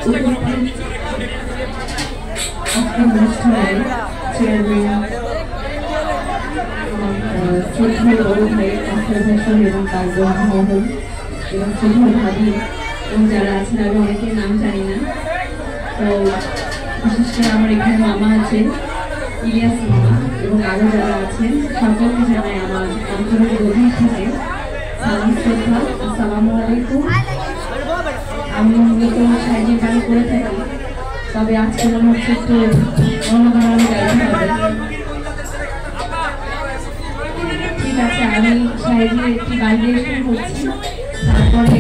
আজকের অনুষ্ঠানে চেয়ারম্যান শ্রদ্ধেয় বড় ভাই আখতার ভাষণ এবং তার বন্ধু মহল এবং শ্রদ্ধেয় ভাবি এবং যারা আছেন আমি অনেকের নাম জানি না। তো বিশেষ করে আমার এখানে মামা আছেন, ইলিয়াস মামা এবং আরও যারা আছেন সকলকে জানাই আমার অন্তরের গভীর থেকে সালাম শ্রদ্ধা। আসসালামু আলাইকুম। আমি মূলত সাহায্যের কাজ করে থাকি, তবে আজকে মনে হচ্ছে একটু অন্যভাবে গাইতে হবে। ঠিক আছে, আমি সাহায্যের একটি গান দিয়ে শুরু করছি, তারপরে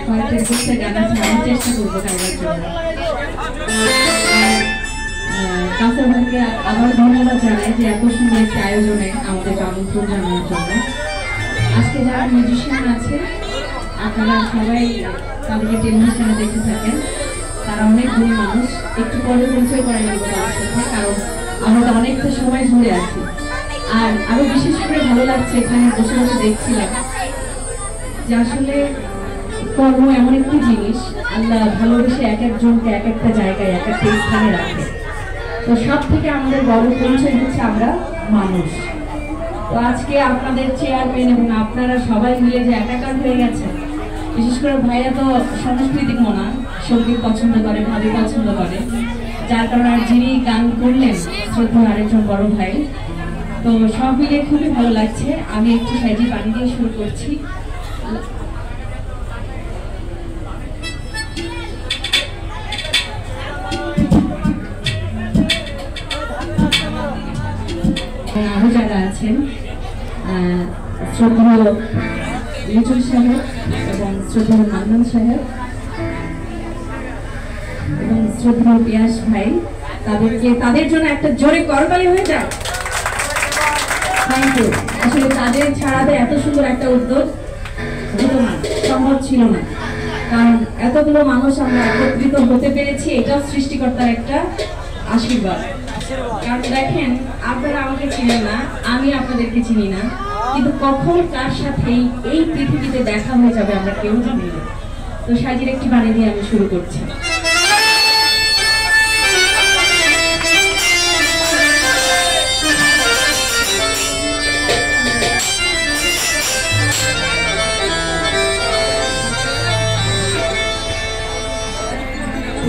কয়েকটা করতে গান আছে আমি চেষ্টা করবো গাইবার জন্য। কাসর ভাইকে আবার ধন্যবাদ জানাই যে এত সুন্দর একটি আয়োজনে আমাদের আমন্ত্রণ জানানোর জন্য। আজকে যারা মিউজিশিয়ান আছে আপনারা সবাই তাদেরকে টেলিভিশনে দেখে থাকেন, তারা অনেক গুণী মানুষ। একটু পরে পরিচয় করে নেব তাদের সাথে, কারণ আমরা তো অনেকটা সময় ধরে আছি। আর আরো বিশেষ করে ভালো লাগছে এখানে বসে বসে দেখছিলাম যে আসলে কর্ম এমন একটি জিনিস আল্লাহ ভালোবেসে এক একজনকে এক একটা জায়গায় এক একটা স্থানে রাখে। তো সব থেকে আমাদের বড় পরিচয় হচ্ছে আমরা মানুষ। তো আজকে আপনাদের চেয়ারম্যান এবং আপনারা সবাই মিলে যে একাকার হয়ে গেছেন, বিশেষ করে ভাইয়া তো সাংস্কৃতিক মনা, সঙ্গীত পছন্দ করে, ভাবি পছন্দ করে, যার কারণে যিনি গান করলেন শ্রদ্ধা আরেকজন বড় ভাই। তো সব মিলিয়ে খুবই ভালো লাগছে। আমি একটু সাইজি পানি দিয়ে শুরু করছি। আরো যারা আছেন শ্রদ্ধেয় লিটন সাহেব এবং শ্রদ্ধেয় মান্নান সাহেব এবং শ্রদ্ধেয় পিয়াস ভাই, তাদের জন্য একটা জোরে করতালি হয়ে যায়। Thank you. আসলে তাদের ছাড়াতে এত সুন্দর একটা উদ্যোগ হতো না, সম্ভব ছিল না, কারণ এতগুলো মানুষ আমরা একত্রিত হতে পেরেছি, এটাও সৃষ্টিকর্তার একটা আশীর্বাদ। কারণ দেখেন, আপনারা আমাকে চিনেন না, আমি আপনাদেরকে চিনি না, কিন্তু কখন কার সাথে এই পৃথিবীতে দেখা হয়ে যাবে আমরা কেউ জানি না। তো সাজির একটি বাণী দিয়ে আমি শুরু করছি।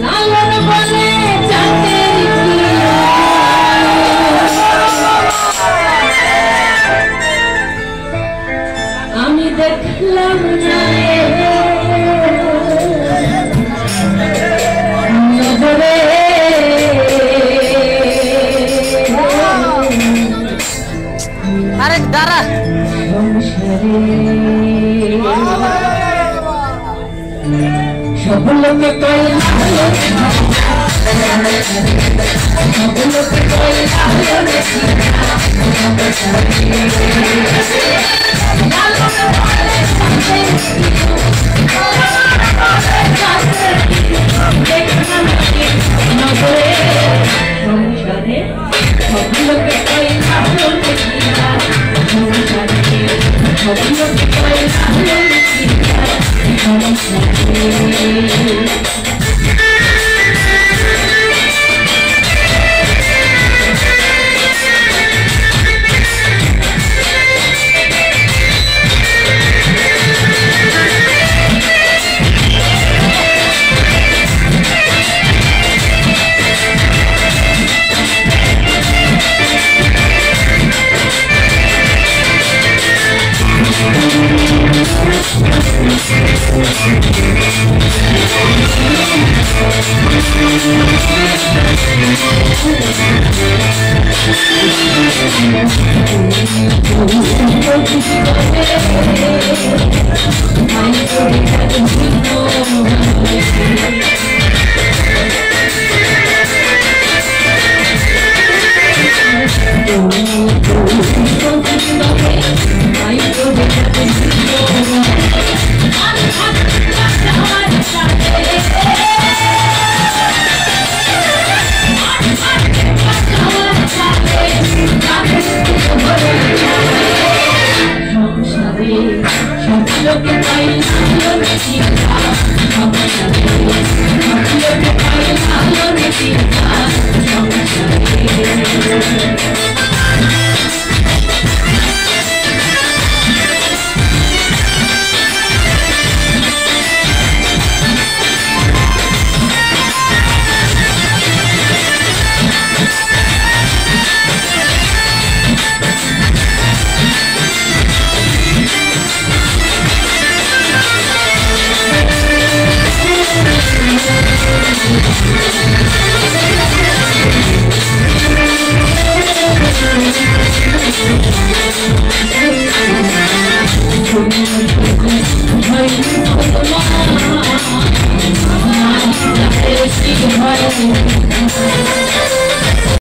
লালন বলে আমি দেখলাম আরে দাঁড়া সব লোকে